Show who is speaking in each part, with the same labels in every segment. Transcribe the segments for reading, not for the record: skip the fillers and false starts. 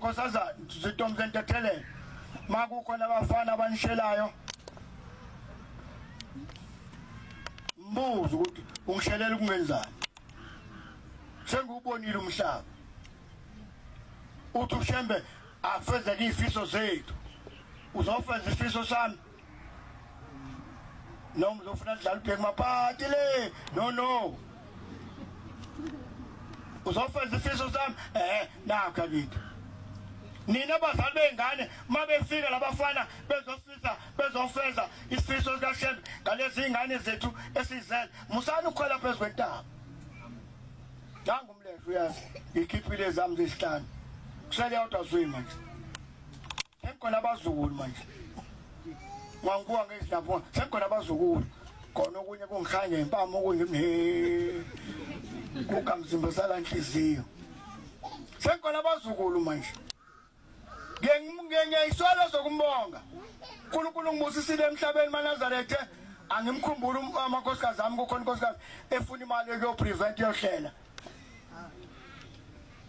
Speaker 1: Makosaza zitomze ntethelele makukhona abafana abanishelayo mbuzo ukuthi ungishelela ukungenzani sengubonile umhlaba uthi ushembe afeze izifiso zethu uzofeza isifiso sami noma uzofuna udlala ubheke maphathi le no uzofeza isifiso sami nakho akithi nina bazali bengane mabefika labafana bezofeza isifiso sikaShembe ngalezi ingane zethu esizele musani ukhwela phezulu kwentaba nangu umlesho uyazi ikhiphile zami zesihlanu kusele yodwa zwi manje sekhona abazukulu manje wanguwa ngezinapho sekhona abazukulu khona okunye kungikhanye impama okunye kukamzimba salanhliziyo sekhona abazukulu manje ngiyayiswela zokumbonga uNkulunkulu ngibusisile emhlabeni maNazarethe angimkhumbula amakhosikazi ami kukhona inkosikazi efuna imali yokuprevent yohlela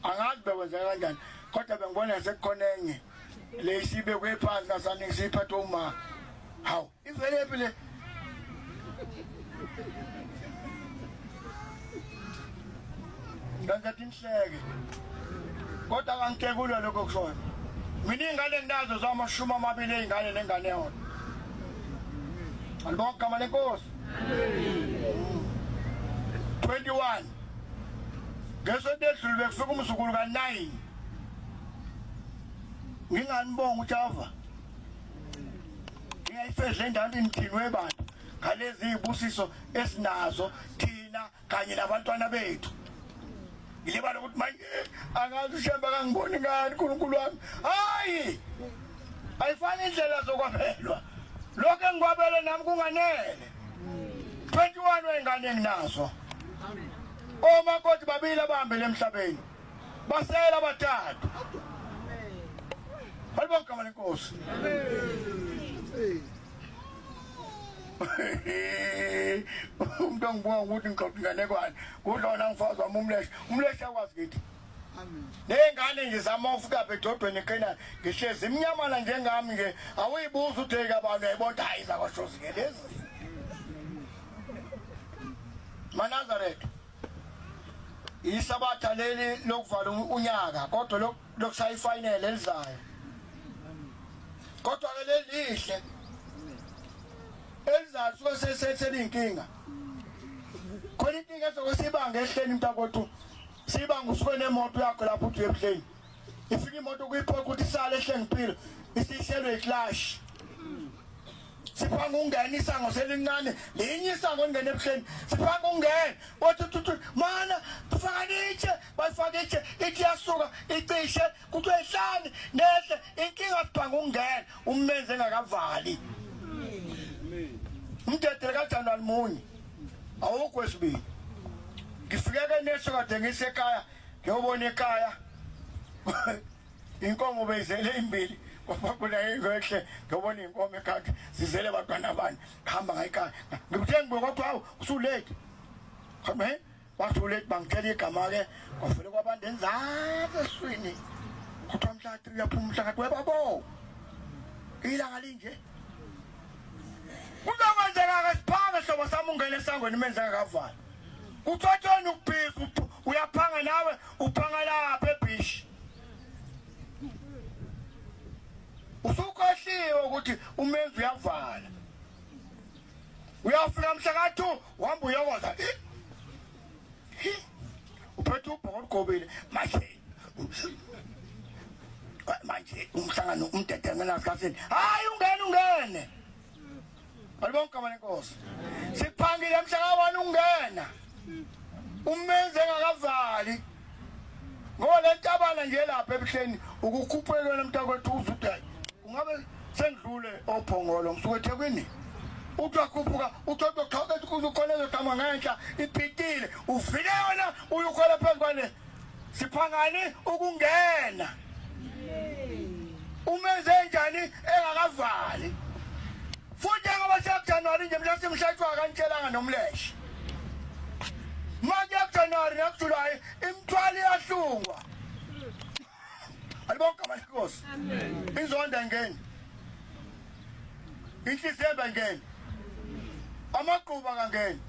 Speaker 1: angazi bekwenzeka kanjani kodwa bengibona sekukhona enye lesibe kwephansi kasani ngisiphathe uma hawu ivelephi le ngathi inhleke kodwa kangikekulo lokho kusona mina ingane nginazo zamashumi amabili ezingane nengane yona alibonga igama lenkosi 21 ngesonto edlule bekufika umzukulu ka9 nginganibonga uJava ngiyayifeza endaweni imthini webantu ngalezi izibusiso esinazo thina kanye nabantwana bethu ngilibala ukuthi manje angazi uShembe kangiboni ngani uNkulunkulu wami hayi ayifani indlela zokwabelwa lokho engikwabele nami kunganele 21 wengane enginazo omakoti babili abahambele emhlabeni basela bathathu alibonga igama lenkosi umuntu angibonga ukuthi ngixoxa inganekwane kudlona ngifazi wami umlesha akwazi kithi nengane nje zama ufika bedodweni eKenani ngihlezi imnyamana njengami nje awuyibuza utheka abantu ayibona hayi zakwashozi ke lezi maNazarethe isabatha leli lokuvala unyaka kodwa lokushaya ifinal elizayo kodwa ke lelihle elizayo suke sesethela inkinga khona inkinga sokusibanga ehleni mntakwethu sibanga usuke nemoto yakho lapho uthi ebuhleni ifika imoto kuyiphokha ukuthi isale ehleni impilo isishelwe iclash siphanga ungena isango selincane linye isango ngene ebuhleni siphanga ungena othi mana tufaka itshe bayifaka ithi yasuka icishe kuthiwe ihlane nehle inkinga siphanga ungena ummenze engakavali umdedele kaJanuwari munye awukho wesibili ngifike ke neso kade ngisekhaya ngiyobona ekhaya inkomo bezele imbili kwakuna ingehle ngibona inkomo ekhaya sizele abantwana abanye khamba ngayikhaya ngikuthe ngibekwathi hawu usulate khambe wasulate bangitshela igama ke kwafule kwabantu enzathu eswini kuthiwa mhla 3 yaphuma mhla kathi webabo ilanga linje kuzokwenzeka ke siphanga hlobo sami ungene esangweni menze ngakavala uthothona ukubhika uyaphanga nawe uphanga lapha eBish usukhohliwe ukuthi umenzi uyavala uyafika mhla ka2 uhamba uyokoza uphethe ubhoko gobile manje umhlangano umdede ngenasikhathini hayi ungene alibonga igama lenkosi siphangile mhla ka1 ungena umenze engakavali ngole ntabana nje lapha ebuhleni ukukhuphela mntakwethu uzudayi ungabe sendlule ophongolo ngisuke eThekwini uthi wakhuphuka uthoto xhaka ukuzukholeza gama ngenhla iphitile uvile yona uyukhola phezu kwale siphangani ukungena umenze njani engakavali futhi ngoba seJanuwari nje mhla simshaywa kantshelanga nomleshi manje eJanuwari nakuJulayi imthwali yahlungwa Alibonke amakhosi. Amen. Inzondo ngene. Inhliziyo ngene. Amaqhuba kangene.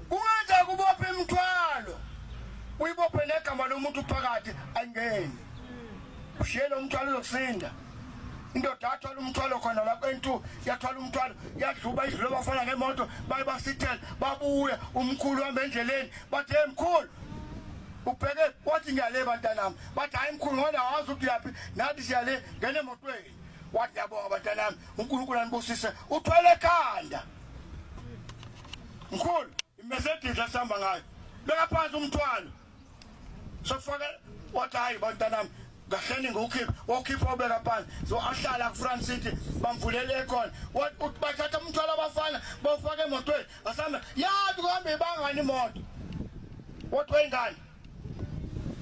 Speaker 1: Kungenza kubopha imithwalo. Uyibophe negama lomuntu phakathi angene. Ushiyele umthwalo uzokusinda. Indoda athwala umthwalo khona lapha entu yathwala umthwalo yadluba idlo bafana ngemoto bayibasithela babuya umkhulu hamba endleleni bathi hey mkhulu ubheke wathi ngiyale bantanami bathi hayi mkhulu ngoba awazi ukuthi yaphi nathi siyale ngene emotweni wathi yabonga bantanami uNkulunkulu anibusise uthwele ekhanda mkhulu iMercedes lasihamba ngayo beka phansi umthwalo sofaka wathi hayi bantanami gahleni ngokhipha obeka phansi so ahlala ku France City bamvulele khona wathi bathatha umthwalo abafana bawufaka emotweni asamba yathi kuhamba ibangani imoto wathi wengane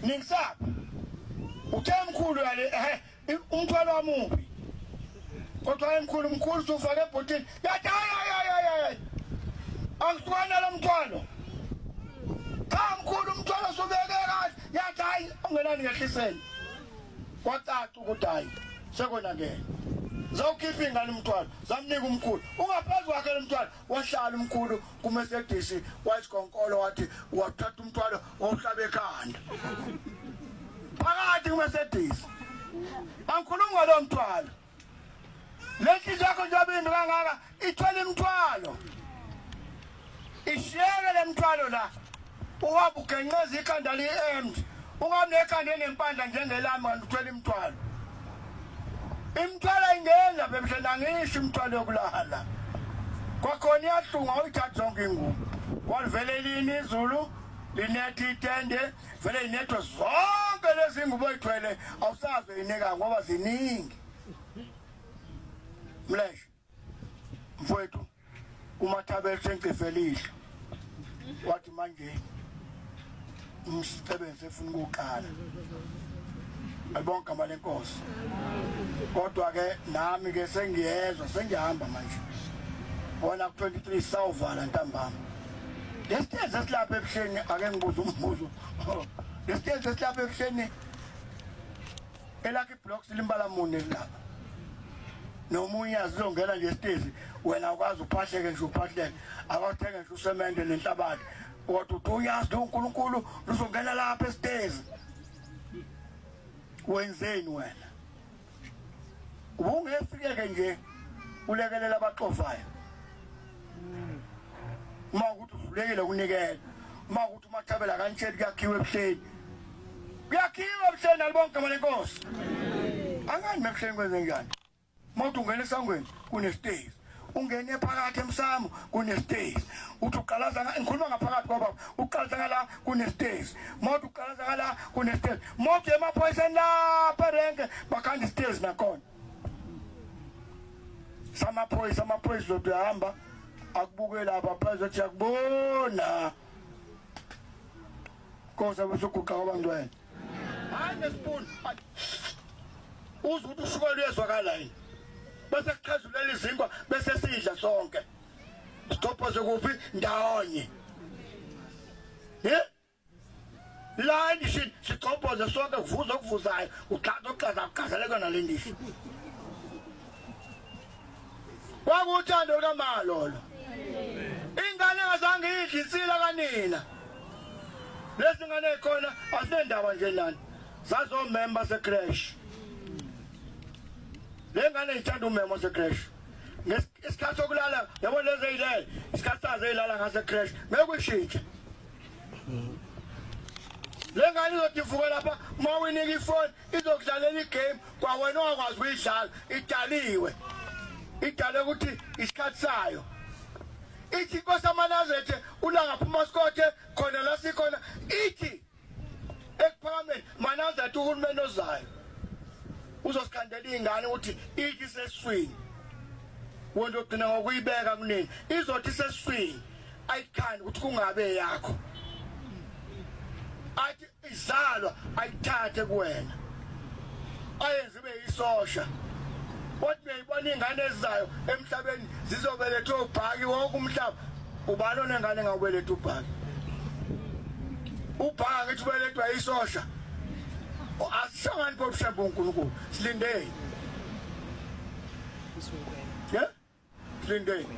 Speaker 1: ningisapha uthe mkhulu yale umthwalo wamubi kodwa mkhulu sufake ebhotini yathi hayi angikwana lo mthwalo cha mkhulu umthwalo sobeke kahle yathi hayi ungenani ngehliseni kwacaca ukuthi hayi sekona ngeke zawukhipha ingane umthwalo zamnika umkhulu ungaphezulu wakhe lomthwalo wahlala umkhulu kuMercedes wayisikonkolo wathi wathatha umthwalo ohlaba ekhanda phakathi kuMercedes angikhuluma lo mthwalo lenhliziyo yakho njengoba into kangaka ithwele imithwalo ishiyeke le mthwalo la uhamba ugenqeza ikhanda li-empty ungabe nekhanda enempandla njengelami kanti uthwele imithwalo imithwalo ingena bemhlanje angisho imithwalo yokulala kwakhona iyahlunga uyithatha zonke ingubo walivele lini izulu linethi itende vele inethwe zonke lezi ngubo oyithwele awusaze inika ngoba ziningi mleshe mfowethu uMathabele sencefelile wathi manje umsebenzi efuna ukuqala alibonke amalenkosi kodwa ke nami ke sengiyezwa sengihamba manje wona ku 23 sawuvala ntambama lesithenze silapha ebuhleni ake ngibuza umbuzo lesithenze silapha ebuhleni elakhi blocks limbala mune lapha nomunye azilongela nje sitezi wena ukwazi uphahleke nje uphahleke akathenge nje usemende nenhlabathi kodwa uTuyazi uNkulunkulu luzongena lapha esitezi wenzeni wena ubungefike nje ulekelela abaxovayo uma ukuthi uvulekile kunikela uma ukuthi uMathabela kanitsheli kuyakhiwa ebuhleni alibonke amalenkosi angani mebuhleni kwenze njani mawuthi ungena esangweni kunesitezi ungene phakathi emsamo kunesitezi uthi uqalaza ngikhuluma ngaphakathi kwababa uqalaza ngala kunesitezi mawuthi uqalaza ngala kunesitezi mawuthi emaphoyiseni lapha erenke bakhanda isitezi nakhona samaphoyisa zothi uhamba akubuke lapha phakathi ethi yakubona koza besukuqa kwabantwana hayi nesipuni uzuthi usuka lezwakala yini bese kuchazulela izingwa bese sidla sonke sitophoze kuphi ndawonye la ndishi sitophoze sonke kuvuzayo uqhaza nalendishi wakuthando kamalolo ingane ngazange idlisila kanina lezi ngane ekhona asinendaba nje nani zazo member secrash lengane ithanda umemo secrash ngesikhathi sokulala yabo lezi eyilele isikhathi sazo eyilala ngase crash ngekuyishintsha lengane izotivuka lapha mawinika ifone izokudlalela igame kwawena ongakwazi ukuyidlala idaliwe idale ukuthi isikhathi sayo ithi Nkosi yaManazarete ulanga phuma sikothe khona la sikhona ithi ekuphakameni Manazarete uhulumeni ozayo uzosikhandela ingane ukuthi ithi sesiswini wonke ogcina ngokuyibeka kunini izothi sesiswini ayikhandi ukuthi kungabe yakho athi izalwa ayithathe kuwena ayenze ibe isosha wathi beyibona ingane ezayo emhlabeni zizobeletha ubhaki wonke umhlaba ubani onengane ngawubeletha ubhaki ubhaki ngithi ubelethwa isosha asangani kokushaba uNkulunkulu silindeni yeah silindeni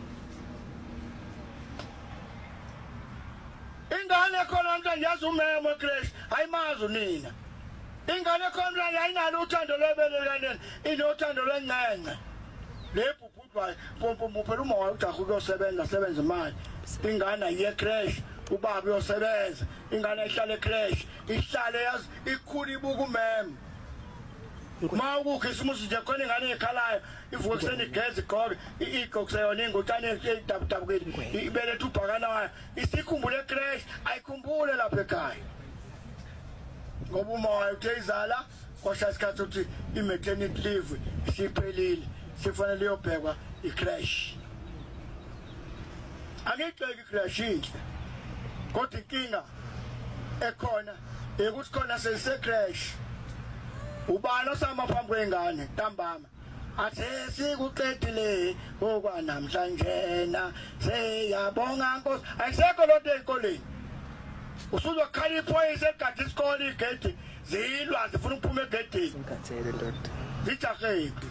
Speaker 1: ingane khona mntwana yazi umemo Kristu ayimazi nina ingane khona mntwana ayinalo uthando lwebelekane inothando lwengcenge lebhubhudwayo pompo phela uma wajaha ukuyosebenza sebenza imali ingane yeCrash ubaba uyosebenza ingane ihlale eCrash ihlale yazi ikhula ibuka umemo mawukho isimusi nje khona ingane ekhalayo ivuka kuseni igezi igqoke igqokuseyona ingutane edabudabukile ibelethe ubhakana wayo isikhumbule eCrash ayikhumbule lapha ekhaya ngoba uma wayethe izala kwasha isikhathi ukuthi i-maternity leave isiphelile sifanele iyobhekwa iCrash angixeki iCrash inhle kodwa inkinga ekhona ukuthi khona seyiseCrash ubani osama phambi kwengane ntambama athe sikuqedile okwanamhlanje na seyabonga Nkosi ayisekho lonto ezikoleni usuzokhala iphoyisa egadi isikole igedi zilwa zifuna ukuphuma egedini
Speaker 2: Ngikathele ndoda
Speaker 1: zijaheke